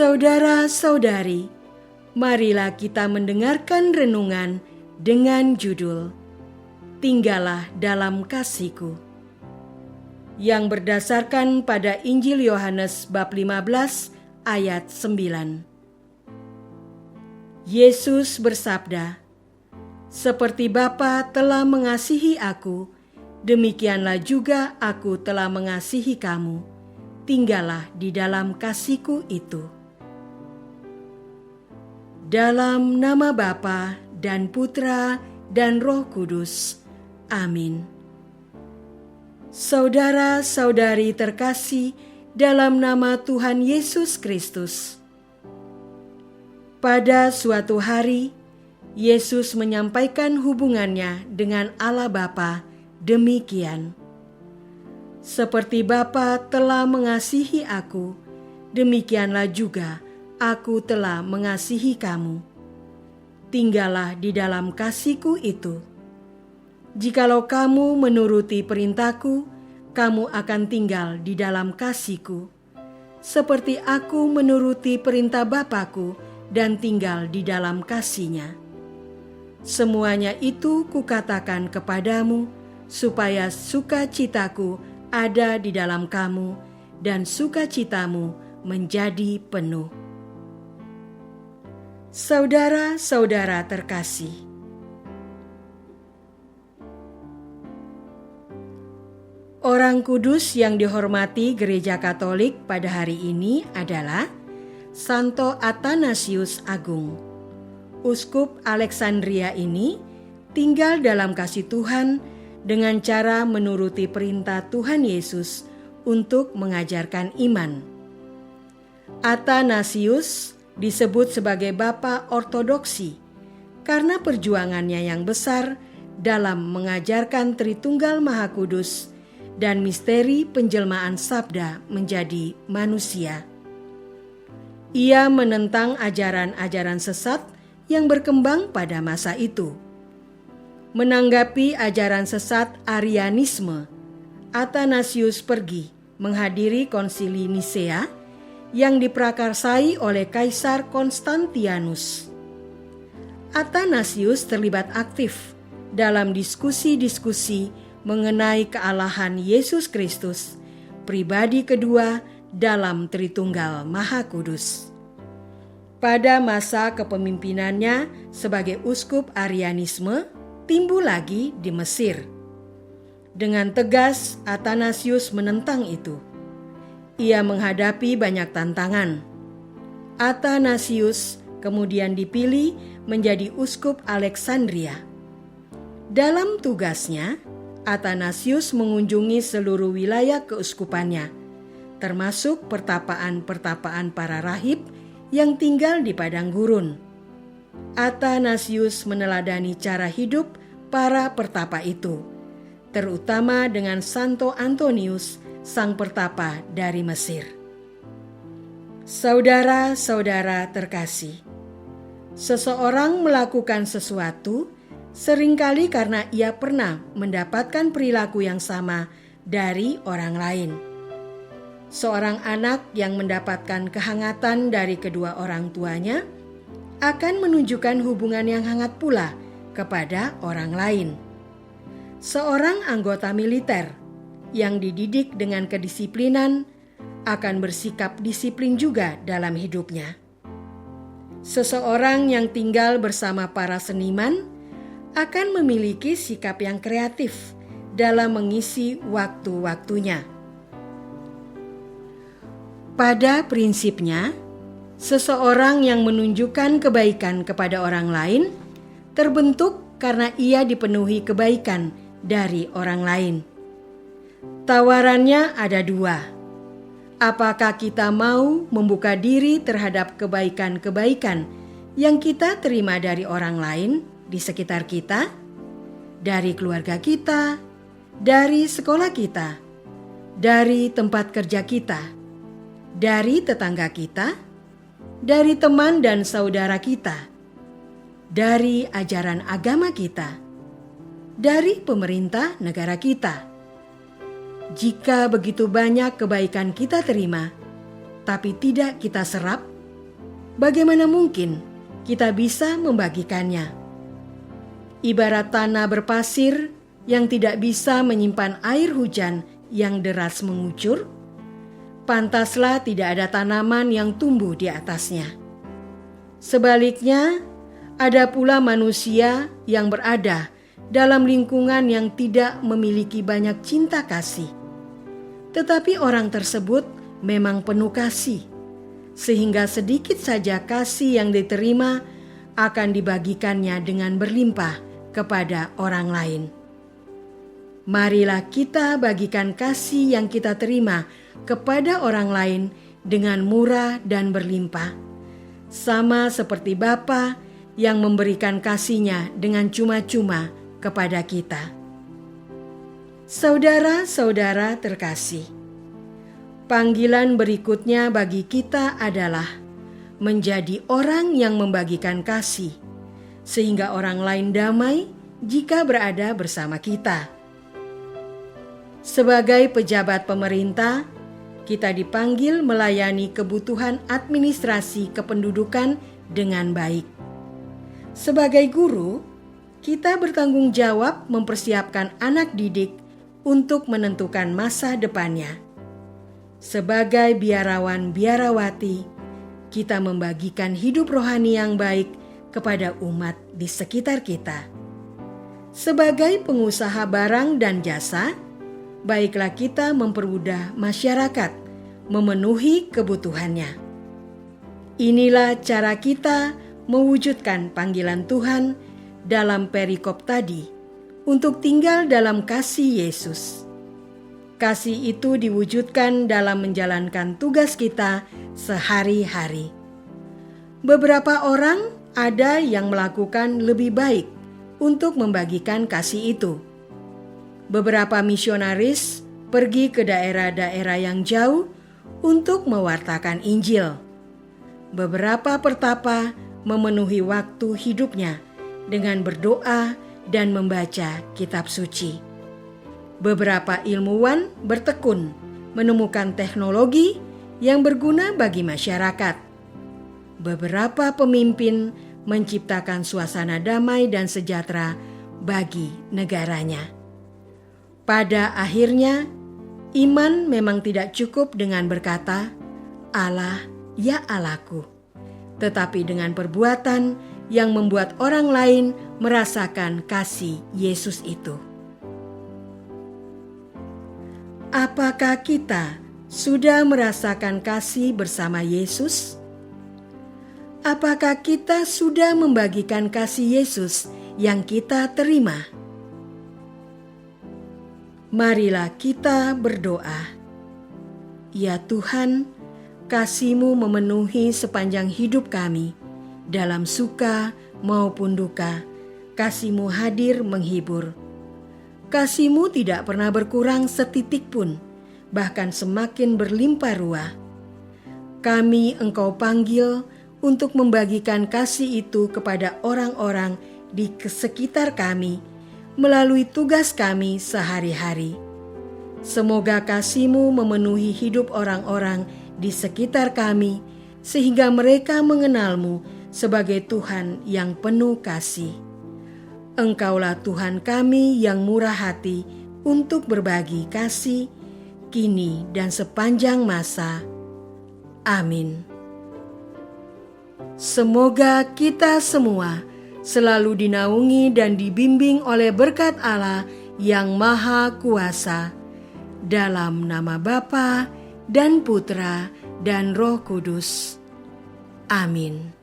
Saudara-saudari, marilah kita mendengarkan renungan dengan judul Tinggallah dalam kasih-Ku, yang berdasarkan pada Injil Yohanes bab 15 ayat 9. Yesus bersabda, "Seperti Bapa telah mengasihi aku, demikianlah juga aku telah mengasihi kamu. Tinggallah di dalam kasih-Ku itu." Dalam nama Bapa dan Putra dan Roh Kudus. Amin. Saudara-saudari terkasih dalam nama Tuhan Yesus Kristus. Pada suatu hari, Yesus menyampaikan hubungannya dengan Allah Bapa demikian, "Seperti Bapa telah mengasihi aku, demikianlah juga aku telah mengasihi kamu. Tinggallah di dalam kasih-Ku itu. Jikalau kamu menuruti perintah-Ku, kamu akan tinggal di dalam kasih-Ku, seperti aku menuruti perintah Bapa-Ku dan tinggal di dalam kasih-Nya. Semuanya itu Kukatakan kepadamu, supaya sukacita-Ku ada di dalam kamu, dan sukacitamu menjadi penuh." Saudara-saudara terkasih, orang kudus yang dihormati Gereja Katolik pada hari ini adalah Santo Athanasius Agung. Uskup Alexandria ini tinggal dalam kasih Tuhan dengan cara menuruti perintah Tuhan Yesus untuk mengajarkan iman. Athanasius disebut sebagai Bapa Ortodoksi karena perjuangannya yang besar dalam mengajarkan Tritunggal Maha Kudus dan misteri penjelmaan sabda menjadi manusia. Ia menentang ajaran-ajaran sesat yang berkembang pada masa itu. Menanggapi ajaran sesat Arianisme, Athanasius pergi menghadiri konsili Nisea yang diprakarsai oleh Kaisar Konstantianus. Athanasius terlibat aktif dalam diskusi-diskusi mengenai kealahan Yesus Kristus, pribadi kedua dalam Tritunggal Maha Kudus. Pada masa kepemimpinannya sebagai uskup Arianisme, timbul lagi di Mesir. Dengan tegas, Athanasius menentang itu. Ia menghadapi banyak tantangan. Athanasius kemudian dipilih menjadi uskup Alexandria. Dalam tugasnya, Athanasius mengunjungi seluruh wilayah keuskupannya, termasuk pertapaan-pertapaan para rahib yang tinggal di padang gurun. Athanasius meneladani cara hidup para pertapa itu, terutama dengan Santo Antonius, sang pertapa dari Mesir. Saudara-saudara terkasih, seseorang melakukan sesuatu seringkali karena ia pernah mendapatkan perilaku yang sama dari orang lain. Seorang anak yang mendapatkan kehangatan dari kedua orang tuanya akan menunjukkan hubungan yang hangat pula kepada orang lain. Seorang anggota militer yang dididik dengan kedisiplinan akan bersikap disiplin juga dalam hidupnya. Seseorang yang tinggal bersama para seniman akan memiliki sikap yang kreatif dalam mengisi waktu-waktunya. Pada prinsipnya, seseorang yang menunjukkan kebaikan kepada orang lain terbentuk karena ia dipenuhi kebaikan dari orang lain. Tawarannya ada dua. Apakah kita mau membuka diri terhadap kebaikan-kebaikan yang kita terima dari orang lain di sekitar kita, dari keluarga kita, dari sekolah kita, dari tempat kerja kita, dari tetangga kita, dari teman dan saudara kita, dari ajaran agama kita, dari pemerintah negara kita. Jika begitu banyak kebaikan kita terima, tapi tidak kita serap, bagaimana mungkin kita bisa membagikannya? Ibarat tanah berpasir yang tidak bisa menyimpan air hujan yang deras mengucur, pantaslah tidak ada tanaman yang tumbuh di atasnya. Sebaliknya, ada pula manusia yang berada dalam lingkungan yang tidak memiliki banyak cinta kasih. Tetapi orang tersebut memang penuh kasih, sehingga sedikit saja kasih yang diterima akan dibagikannya dengan berlimpah kepada orang lain. Marilah kita bagikan kasih yang kita terima kepada orang lain dengan murah dan berlimpah, sama seperti Bapa yang memberikan kasih-Nya dengan cuma-cuma kepada kita. Saudara-saudara terkasih, panggilan berikutnya bagi kita adalah menjadi orang yang membagikan kasih, sehingga orang lain damai jika berada bersama kita. Sebagai pejabat pemerintah, kita dipanggil melayani kebutuhan administrasi kependudukan dengan baik. Sebagai guru, kita bertanggung jawab mempersiapkan anak didik untuk menentukan masa depannya. Sebagai biarawan-biarawati, kita membagikan hidup rohani yang baik kepada umat di sekitar kita. Sebagai pengusaha barang dan jasa, baiklah kita mempermudah masyarakat memenuhi kebutuhannya. Inilah cara kita mewujudkan panggilan Tuhan dalam perikop tadi untuk tinggal dalam kasih Yesus. Kasih itu diwujudkan dalam menjalankan tugas kita sehari-hari. Beberapa orang ada yang melakukan lebih baik untuk membagikan kasih itu. Beberapa misionaris pergi ke daerah-daerah yang jauh untuk mewartakan Injil. Beberapa pertapa memenuhi waktu hidupnya dengan berdoa dan membaca kitab suci. Beberapa ilmuwan bertekun menemukan teknologi yang berguna bagi masyarakat. Beberapa pemimpin menciptakan suasana damai dan sejahtera bagi negaranya. Pada akhirnya, iman memang tidak cukup dengan berkata, "Allah, ya Allahku," tetapi dengan perbuatan yang membuat orang lain merasakan kasih Yesus itu. Apakah kita sudah merasakan kasih bersama Yesus? Apakah kita sudah membagikan kasih Yesus yang kita terima? Marilah kita berdoa. Ya Tuhan, kasih-Mu memenuhi sepanjang hidup kami. Dalam suka maupun duka, kasih-Mu hadir menghibur. Kasih-Mu tidak pernah berkurang setitik pun, bahkan semakin berlimpah ruah. Kami Engkau panggil untuk membagikan kasih itu kepada orang-orang di sekitar kami melalui tugas kami sehari-hari. Semoga kasih-Mu memenuhi hidup orang-orang di sekitar kami, sehingga mereka mengenal-Mu sebagai Tuhan yang penuh kasih. Engkaulah Tuhan kami yang murah hati untuk berbagi kasih, kini dan sepanjang masa. Amin. Semoga kita semua selalu dinaungi dan dibimbing oleh berkat Allah yang Maha Kuasa, dalam nama Bapa dan Putra dan Roh Kudus. Amin.